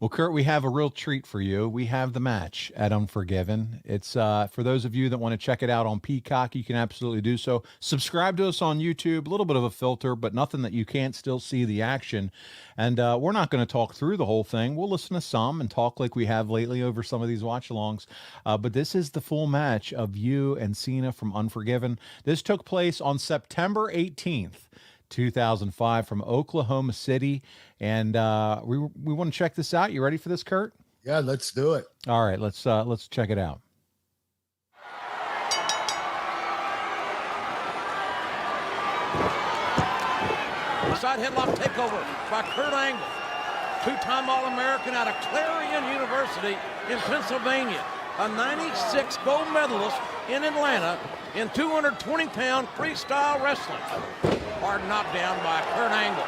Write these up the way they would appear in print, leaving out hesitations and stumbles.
Well, Kurt, we have a real treat for you. We have the match at Unforgiven. It's for those of you that want to check it out on Peacock, you can absolutely do so. Subscribe to us on YouTube. A little bit of a filter, but nothing that you can't still see the action. And we're not going to talk through the whole thing. We'll listen to some and talk like we have lately over some of these watch-alongs. But this is the full match of you and Cena from Unforgiven. This took place on September 18th. 2005 from Oklahoma City. And we want to check this out. You ready for this, Kurt? Yeah, let's do it. All right, let's check it out. Side headlock takeover by Kurt Angle. Two-time All-American out of Clarion University in Pennsylvania. A 96 gold medalist in Atlanta in 220-pound freestyle wrestling. Hard knockdown by Kurt Angle.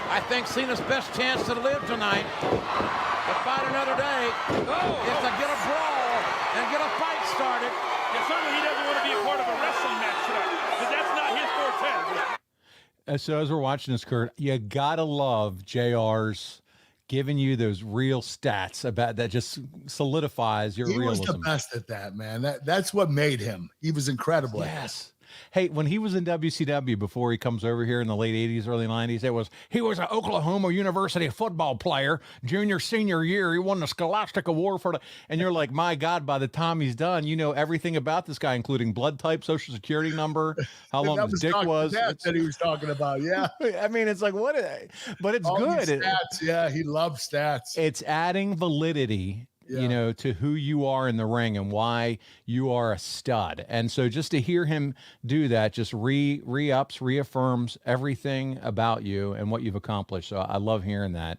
I think Cena's best chance to live tonight, to fight another day, is to get a brawl and get a fight started. And certainly he doesn't want to be a part of a wrestling match tonight, because that's not his forte. So as we're watching this, Kurt, you gotta love JR's giving you those real stats about that. Just solidifies your realism. He was the best at that, man. That's what made him. He was incredible. Yes. Hey, when he was in WCW before he comes over here in the late 80s, early 90s, he was an Oklahoma University football player, junior, senior year. He won the Scholastic Award and you're like, my God, by the time he's done, you know everything about this guy, including blood type, social security number, how long his dick was. That he was talking about, yeah. I mean, it's like, but it's all good. Stats, yeah, he loves stats. It's adding validity, you know, to who you are in the ring and why you are a stud. And so just to hear him do that just reaffirms everything about you and what you've accomplished. So I love hearing that.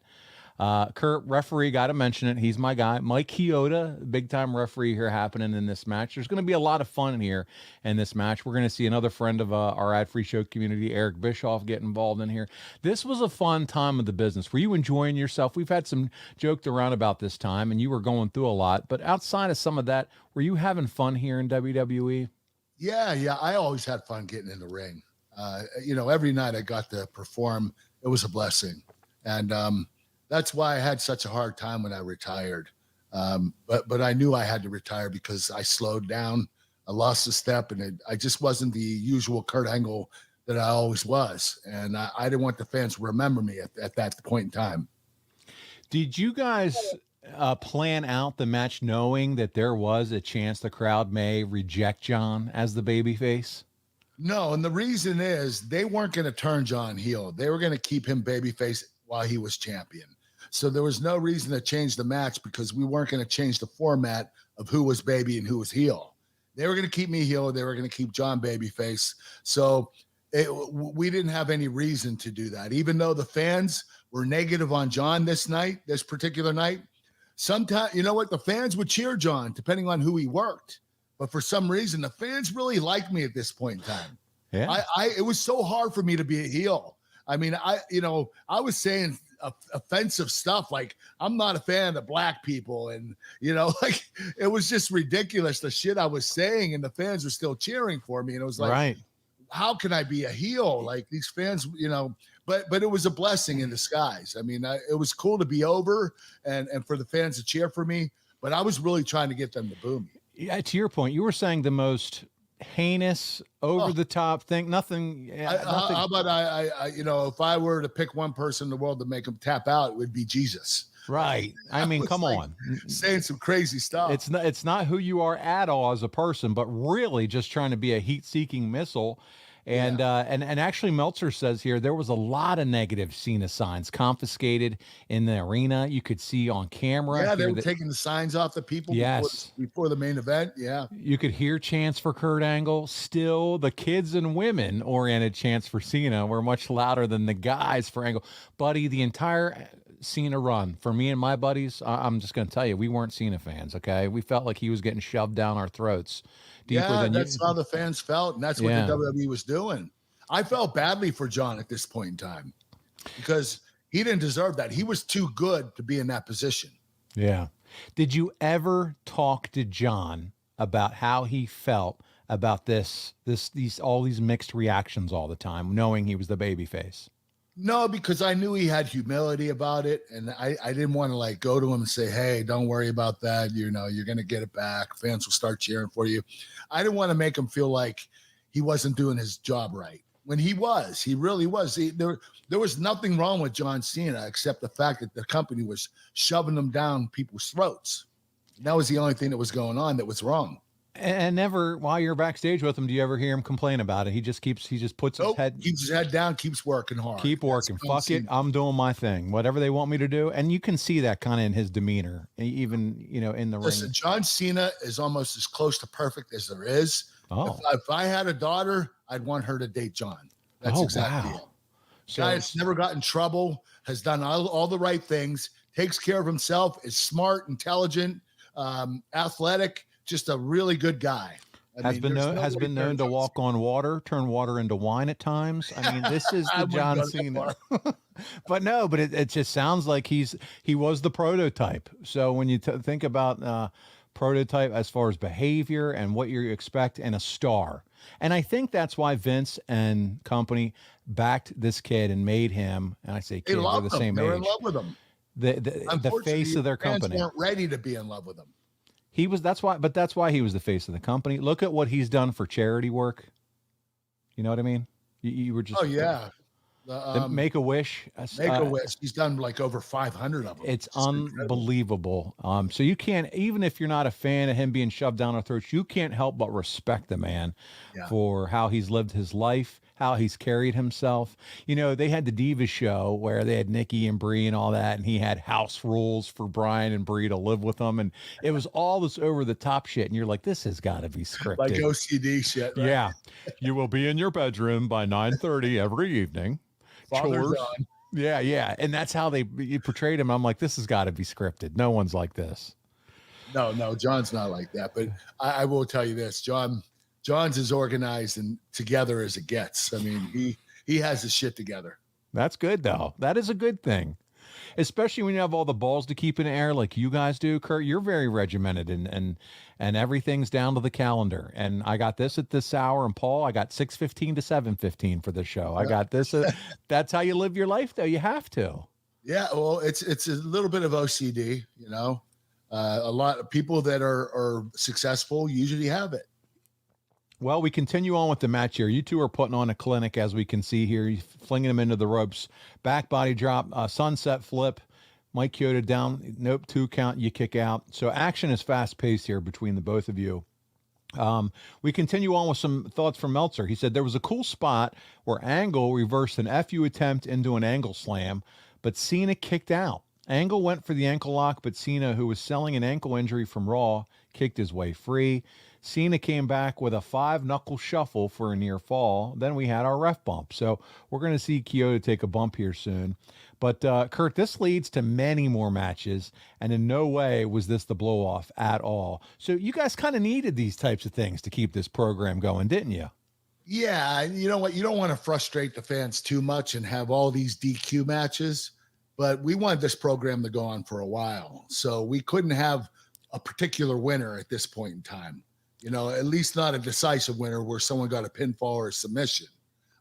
Kurt, referee, got to mention it. He's my guy. Mike Chioda, big-time referee here happening in this match. There's going to be a lot of fun here in this match. We're going to see another friend of our ad-free show community, Eric Bischoff, get involved in here. This was a fun time of the business. Were you enjoying yourself? We've had some joked around about this time, and you were going through a lot. But outside of some of that, were you having fun here in WWE? Yeah. I always had fun getting in the ring. Every night I got to perform. It was a blessing. And that's why I had such a hard time when I retired. But I knew I had to retire because I slowed down. I lost a step, and I just wasn't the usual Kurt Angle that I always was. And I didn't want the fans to remember me at that point in time. Did you guys plan out the match knowing that there was a chance the crowd may reject John as the babyface? No, and the reason is they weren't going to turn John heel. They were going to keep him babyface while he was champion. So there was no reason to change the match because we weren't going to change the format of who was baby and who was heel. They were going to keep me heel. They were going to keep John babyface. So we didn't have any reason to do that. Even though the fans were negative on John this particular night, sometimes, you know what? The fans would cheer John depending on who he worked. But for some reason, the fans really liked me at this point in time. Yeah. It was so hard for me to be a heel. I mean, I was saying offensive stuff like I'm not a fan of black people, and like it was just ridiculous the shit I was saying, and the fans were still cheering for me, and it was like, right, how can I be a heel? Like these fans, but it was a blessing in disguise. I mean, it was cool to be over and for the fans to cheer for me, but I was really trying to get them to boo me. Yeah, to your point, you were saying the most heinous, over the top thing. Nothing. How about if I were to pick one person in the world to make him tap out, it would be Jesus. Right. I mean, come on, saying some crazy stuff. It's not who you are at all as a person, but really just trying to be a heat-seeking missile. And and actually, Meltzer says here there was a lot of negative Cena signs confiscated in the arena. You could see on camera. Yeah, they were taking the signs off the people before the main event. Yeah, you could hear chants for Kurt Angle. Still, the kids and women-oriented chants for Cena were much louder than the guys for Angle. Buddy, the entire Cena run for me and my buddies, I'm just going to tell you, we weren't Cena fans. Okay, we felt like he was getting shoved down our throats. That's how the fans felt, and that's what the WWE was doing. I felt badly for John at this point in time because he didn't deserve that. He was too good to be in that position. Yeah. Did you ever talk to John about how he felt about all these mixed reactions all the time, knowing he was the babyface? No, because I knew he had humility about it, and I didn't want to like go to him and say, "Hey, don't worry about that. You know, you're going to get it back. Fans will start cheering for you." I didn't want to make him feel like he wasn't doing his job right. When he really was. There was nothing wrong with John Cena except the fact that the company was shoving him down people's throats. And that was the only thing that was going on that was wrong. And never, while you're backstage with him, do you ever hear him complain about it? He just puts his head, keeps his head down, keeps working hard. Keep working. Fuck it. I'm doing my thing. Whatever they want me to do. And you can see that kind of in his demeanor, even, in the ring. John Cena is almost as close to perfect as there is. Oh. If I had a daughter, I'd want her to date John. That's exactly it. So, Guy's never got in trouble, has done all the right things, takes care of himself, is smart, intelligent, athletic, just a really good guy. Has been known to walk on water, turn water into wine at times. I mean, this is the John Cena. but it just sounds like he was the prototype. So when you think about prototype as far as behavior and what you expect in a star, and I think that's why Vince and company backed this kid and made him. And I say kid, we're the same age. They're in love with him. The face of their company. Fans weren't ready to be in love with him. That's why he was the face of the company. Look at what he's done for charity work. You know what I mean? You were just, Make-A-Wish. Make-A-Wish. He's done like over 500 of them. It's unbelievable. So you can't, even if you're not a fan of him being shoved down our throats, you can't help but respect the man for how he's lived his life, how he's carried himself. They had the Divas show where they had Nikki and Brie and all that, and he had house rules for Brian and Brie to live with them, and it was all this over the top shit. And you're like, this has got to be scripted, like OCD shit. Right? Yeah, you will be in your bedroom by 9:30 every evening. Chores. Yeah, and that's how you portrayed him. I'm like, this has got to be scripted. No one's like this. No, John's not like that. But I will tell you this, John's as organized and together as it gets. I mean, he has his shit together. That's good, though. That is a good thing, especially when you have all the balls to keep in the air like you guys do, Kurt. You're very regimented and everything's down to the calendar. And I got this at this hour, and Paul, I got 6:15 to 7:15 for the show. I got this. That's how you live your life, though. You have to. Yeah, well, it's a little bit of OCD. A lot of people that are successful usually have it. Well, we continue on with the match here. You two are putting on a clinic, as we can see here. You're flinging them into the ropes. Back body drop, sunset flip. Mike Chioda down. Nope, 2 count. You kick out. So action is fast-paced here between the both of you. We continue on with some thoughts from Meltzer. He said there was a cool spot where Angle reversed an FU attempt into an angle slam, but Cena kicked out. Angle went for the ankle lock, but Cena, who was selling an ankle injury from Raw, kicked his way free. Cena came back with a 5-knuckle shuffle for a near fall. Then we had our ref bump. So we're going to see Chioda take a bump here soon. But, Kurt, this leads to many more matches, and in no way was this the blow-off at all. So you guys kind of needed these types of things to keep this program going, didn't you? Yeah, you know what? You don't want to frustrate the fans too much and have all these DQ matches, but we wanted this program to go on for a while. So we couldn't have a particular winner at this point in time. At least not a decisive winner where someone got a pinfall or a submission.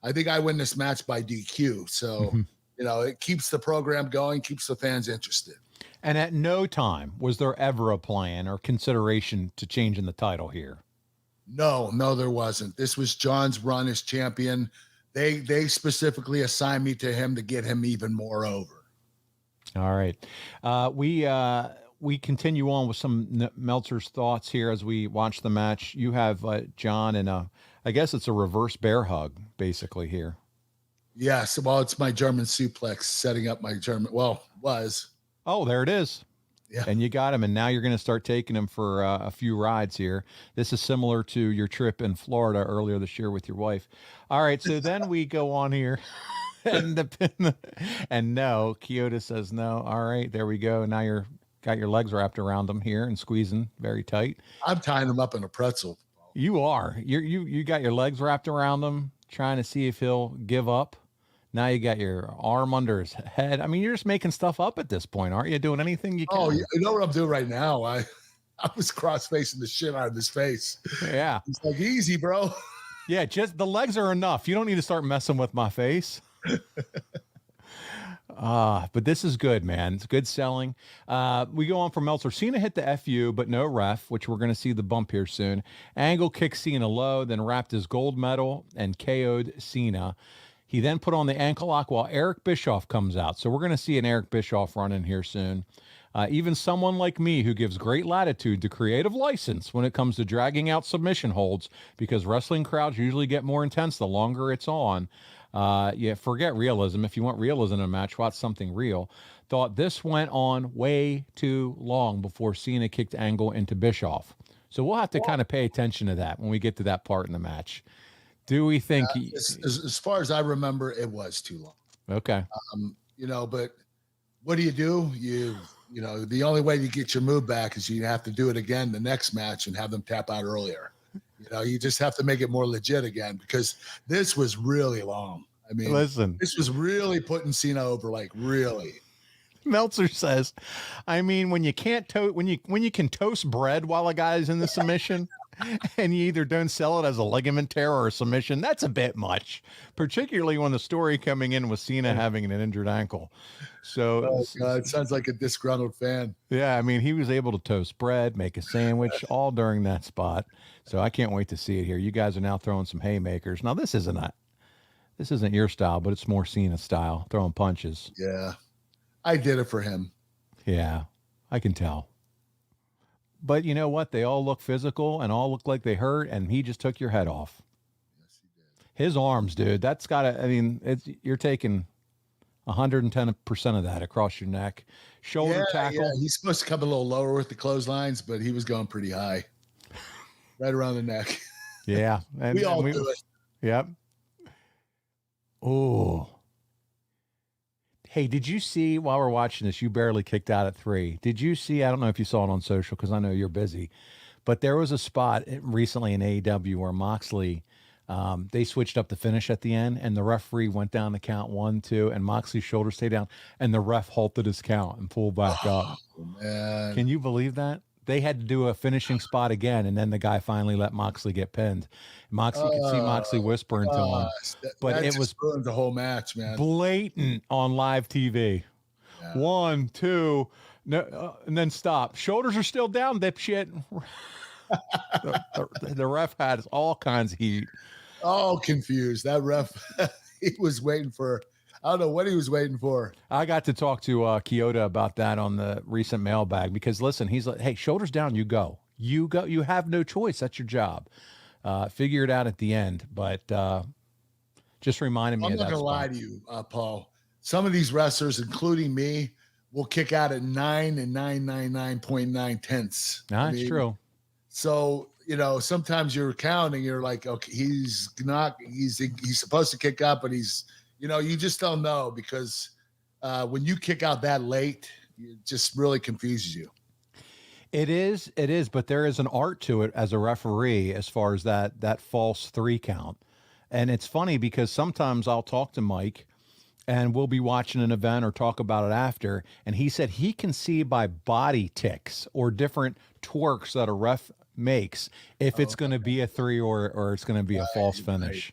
I think I win this match by DQ. So, it keeps the program going, keeps the fans interested. And at no time was there ever a plan or consideration to changing the title here. No, there wasn't. This was John's run as champion. They specifically assigned me to him to get him even more over. All right. We continue on with some Meltzer's thoughts here as we watch the match. You have John and I guess it's a reverse bear hug basically here. Yes. Well, it's my German suplex setting up my German. Well, was. Oh, there it is. Yeah. And you got him. And now you're going to start taking him for a few rides here. This is similar to your trip in Florida earlier this year with your wife. All right. So then we go on here. And no, Chioda says no. All right. There we go. Now you're got your legs wrapped around them here and squeezing very tight. I'm tying him up in a pretzel. You are. You got your legs wrapped around him, trying to see if he'll give up. Now you got your arm under his head. I mean, you're just making stuff up at this point, aren't you? Doing anything you can. Oh, you know what I'm doing right now? I was cross-facing the shit out of his face. Yeah. It's like, easy, bro. Yeah, just the legs are enough. You don't need to start messing with my face. But this is good, man. It's good selling. We go on from Meltzer. Cena hit the FU, but no ref, which we're going to see the bump here soon. Angle kicked Cena low, then wrapped his gold medal and KO'd Cena. He then put on the ankle lock while Eric Bischoff comes out. So we're going to see an Eric Bischoff run in here soon. Even someone like me who gives great latitude to creative license when it comes to dragging out submission holds, because wrestling crowds usually get more intense the longer it's on. Forget realism. If you want realism in a match, watch something real. Thought this went on way too long before Cena kicked Angle into Bischoff. So we'll have to kind of pay attention to that when we get to that part in the match. Do we think as far as I remember, it was too long. Okay. But what do? The only way you get your move back is you have to do it again the next match and have them tap out earlier. You just have to make it more legit again, because this was really long. I mean, listen, this was really putting Cena over, like really. Meltzer says, I mean, when you can't when you can toast bread while a guy's in the submission and you either don't sell it as a ligament tear or a submission, that's a bit much, particularly when the story coming in was Cena having an injured ankle. So it sounds like a disgruntled fan. Yeah, I mean, he was able to toast bread, make a sandwich, all during that spot. So I can't wait to see it here. You guys are now throwing some haymakers. Now this isn't your style, but it's more Cena style, throwing punches. Yeah, I did it for him. Yeah, I can tell. But you know what? They all look physical and all look like they hurt, and he just took your head off. Yes, he did. His arms, dude, that's got to, I mean, you're taking 110% of that across your neck. Shoulder tackle. Yeah. He's supposed to come a little lower with the clotheslines, but he was going pretty high. Right around the neck. Yeah. And we all do it. Yep. Oh. Hey, did you see, while we're watching this, you barely kicked out at 3. Did you see, I don't know if you saw it on social because I know you're busy, but there was a spot recently in AEW where Moxley, they switched up the finish at the end, and the referee went down the count 1, 2, and Moxley's shoulders stayed down, and the ref halted his count and pulled back up. Man. Can you believe that? They had to do a finishing spot again, and then the guy finally let Moxley get pinned. Moxley could see Moxley whispering to him, but that it was ruined the whole match, man. Blatant on live TV. Yeah. 1, 2, no, and then stop. Shoulders are still down, dipshit. the ref had all kinds of heat. All confused. That ref, he was waiting for. I don't know what he was waiting for. I got to talk to Kyoto about that on the recent mailbag, because listen, he's like, hey, shoulders down, you go. You have no choice. That's your job. Figure it out at the end. But just reminded me of that. I'm not going to lie to you, Paul. Some of these wrestlers, including me, will kick out at 9 and 999.9 tenths. That's true. So, sometimes you're counting, you're like, okay, he's supposed to kick out, but he's, you just don't know, because when you kick out that late, it just really confuses you. It is, but there is an art to it as a referee as far as that false 3 count. And it's funny because sometimes I'll talk to Mike and we'll be watching an event or talk about it after, and he said he can see by body ticks or different twerks that a ref makes if it's going to be a 3 or it's going to be a false finish.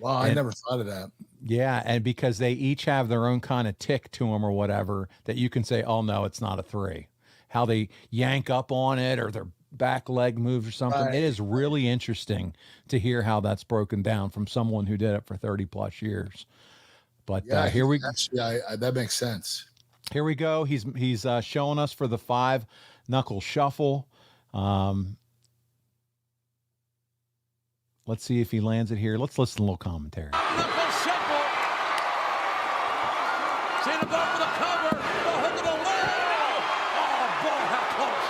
Wow, I never thought of that. Yeah, and because they each have their own kind of tick to them or whatever, that you can say, oh, no, it's not a 3. How they yank up on it or their back leg moves or something. Right. It is really interesting to hear how that's broken down from someone who did it for 30-plus years. But here we go. That makes sense. Here we go. He's showing us for the 5-knuckle shuffle. Let's see if he lands it here. Let's listen to a little commentary. Knuckle shuffle. Cena going for the cover. The hook of the leg. Oh, boy, how close.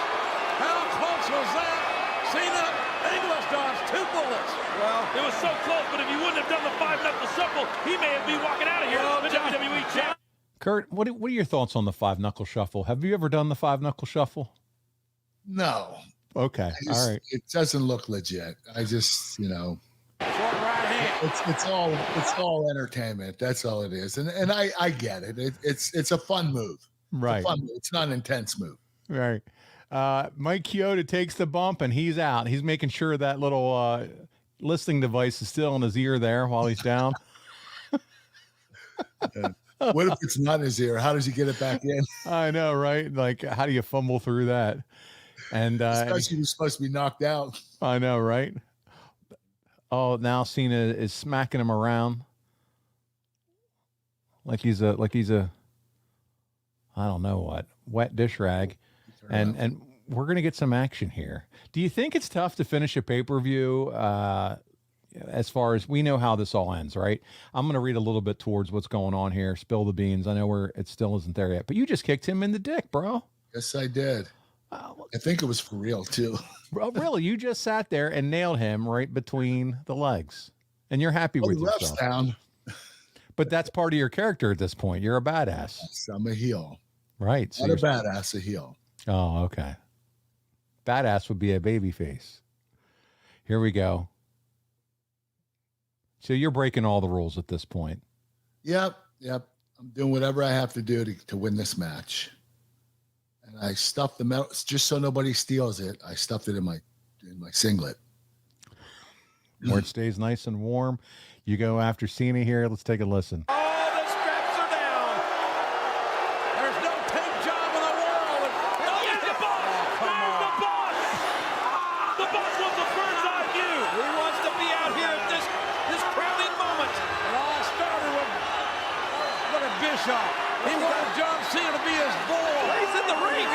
How close was that? Cena, English dodged 2 bullets. Well, it was so close, but if you wouldn't have done the 5-knuckle shuffle, he may have been walking out of here. The WWE champ. Kurt, what are your thoughts on the 5-knuckle shuffle? Have you ever done the 5-knuckle shuffle? No. Okay. All right. It doesn't look legit. I just, Short right hand. It's all entertainment. That's all it is. And I get it. It's a fun move. Right. It's a fun move. It's not an intense move. Right. Mike Chioda takes the bump and he's out. He's making sure that little listening device is still in his ear there while he's down. What if it's not in his ear? How does he get it back in? I know, right? Like, how do you fumble through that? And Especially who's supposed to be knocked out. I know, right? Oh, now Cena is smacking him around like he's a I don't know what, wet dish rag. And we're gonna get some action here. Do you think it's tough to finish a pay-per-view? As far as we know how this all ends, right? I'm going to read a little bit towards what's going on here. Spill the beans. I know it still isn't there yet, but you just kicked him in the dick, bro. Yes, I did. I think it was for real too. Bro, really? You just sat there and nailed him right between the legs, and you're happy with the ref's yourself. down. But that's part of your character at this point. You're a badass. Yes, I'm a heel. Right. So Not a badass, a heel. Oh, okay. Badass would be a baby face. Here we go. So you're breaking all the rules at this point. Yep. I'm doing whatever I have to do to win this match. And I stuffed the medal just so nobody steals it. I stuffed it in my singlet. Where it stays nice and warm. You go after Cena here. Let's take a listen. Oh, the straps are down. There's no tape job in the world. There's the boss. There's the boss. The boss was the bird's eye view. He wants to be out here at this crowning moment. It all started with, look at Bischoff. He wanted John Cena to be his boy. He's in the ring.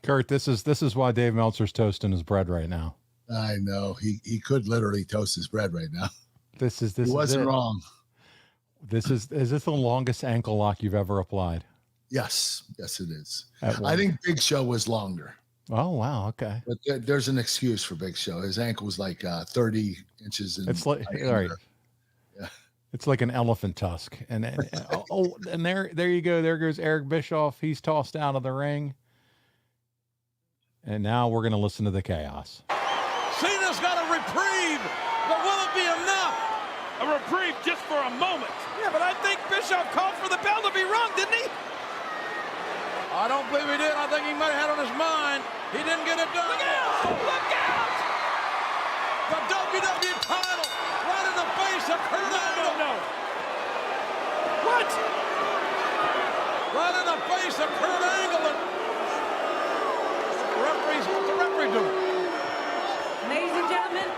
Kurt, this is why Dave Meltzer's toasting his bread right now. I know. He could literally toast his bread right now. This He wasn't wrong. Is this the longest ankle lock you've ever applied? Yes, it is. At I think Big Show was longer. Oh wow, okay. But there's an excuse for Big Show. His ankle was like 30 inches in It's like all right. Yeah. It's like an elephant tusk. And there you go. There goes Eric Bischoff. He's tossed out of the ring. And now we're going to listen to the chaos. Cena's got a reprieve, but will it be enough? A reprieve just for a moment. Yeah, but I think Bischoff called for the bell to be rung, didn't he? I don't believe he did. I think he might have had on his mind. He didn't get it done. Look out! Look out! The WWE title right in the face of Kurt Angle. No. What? Right in the face of Kurt Angle. What's the referee doing? Ladies and gentlemen.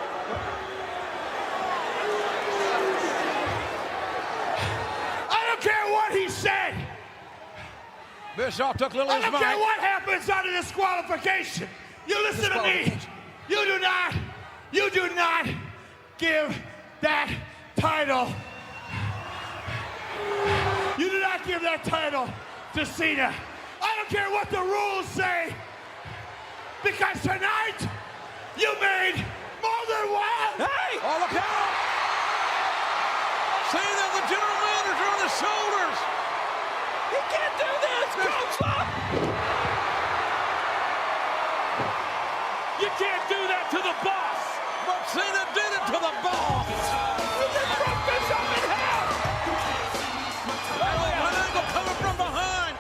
I don't care what he said. Bischoff took Lily's I don't care mic. what happens out of disqualification. You listen to me. You do not give that title. You do not give that title to Cena. I don't care what the rules say. Because tonight, you made more than one. Hey! Oh, look out! Cena, the general manager, on his shoulders. He can't do this. Stop! You can't do that to the boss. But Cena did it to the boss. You just broke this up in half. Angle coming from behind.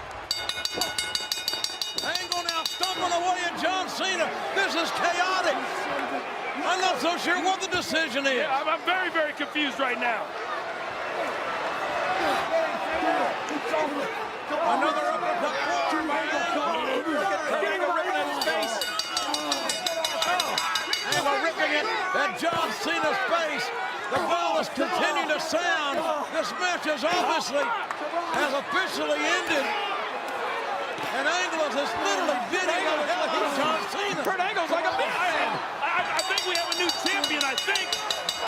Angle now stumbling away at John Cena. This is chaotic. I'm not so sure what the decision is. Yeah, I'm very, very confused right now. Another uppercut. Angle ripping at his face. Angle ripping it at John Cena's face. The bell is continuing to sound. This match has officially ended. And Angle is just literally bidding on John Cena. Kurt Angle's like a madman. I think we have a new champion, I think.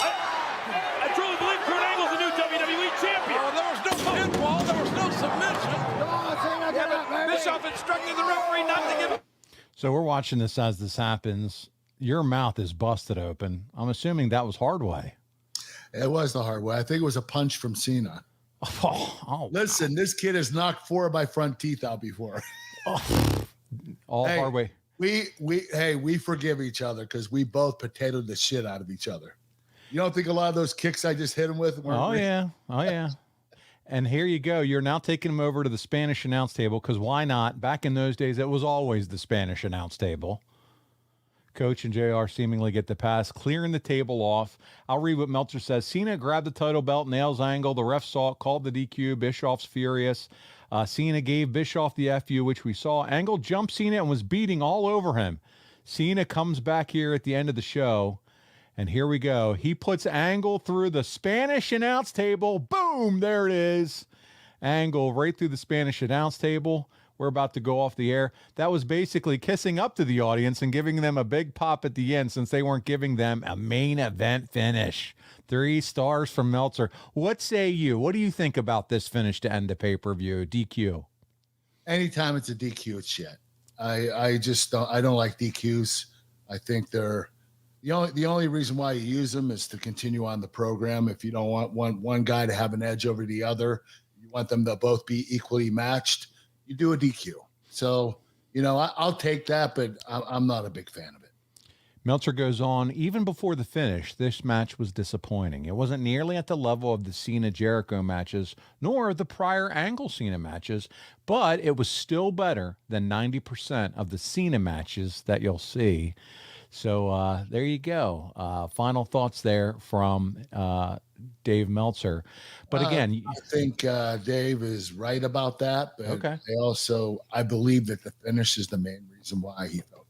I truly believe Kurt Angle's the new WWE champion. Oh, there was no pinfall. There was no submission. Bischoff instructed the referee not to give up. So we're watching this as this happens. Your mouth is busted open. I'm assuming that was hard way. It was the hard way. I think it was a punch from Cena. Oh, Listen, this kid has knocked 4 of my front teeth out before. all Hey, hard way. We forgive each other because we both potatoed the shit out of each other. You don't think a lot of those kicks I just hit him with weren't Oh real? yeah. Oh yeah. And here you go. You're now taking him over to the Spanish announce table because why not? Back in those days, it was always the Spanish announce table. Coach and JR seemingly get the pass, clearing the table off. I'll read what Meltzer says. Cena grabbed the title belt, nails Angle. The ref saw it, called the DQ. Bischoff's furious. Cena gave Bischoff the FU, which we saw. Angle jumped Cena and was beating all over him. Cena comes back here at the end of the show. And here we go. He puts Angle through the Spanish announce table. Boom, there it is. Angle right through the Spanish announce table. We're about to go off the air. That was basically kissing up to the audience and giving them a big pop at the end since they weren't giving them a main event finish. 3 stars from Meltzer. What say you? What do you think about this finish to end the pay-per-view? DQ. Anytime it's a DQ, it's shit. I just don't. I don't like DQs. I think they're the only reason why you use them is to continue on the program. If you don't want one guy to have an edge over the other, you want them to both be equally matched, you do a DQ. So, I'll take that, but I'm not a big fan of it. Meltzer goes on, even before the finish, this match was disappointing. It wasn't nearly at the level of the Cena-Jericho matches, nor the prior Angle Cena matches, but it was still better than 90% of the Cena matches that you'll see. So there you go. Final thoughts there from Dave Meltzer. But again, I think Dave is right about that. But Okay. I believe that the finish is the main reason why he felt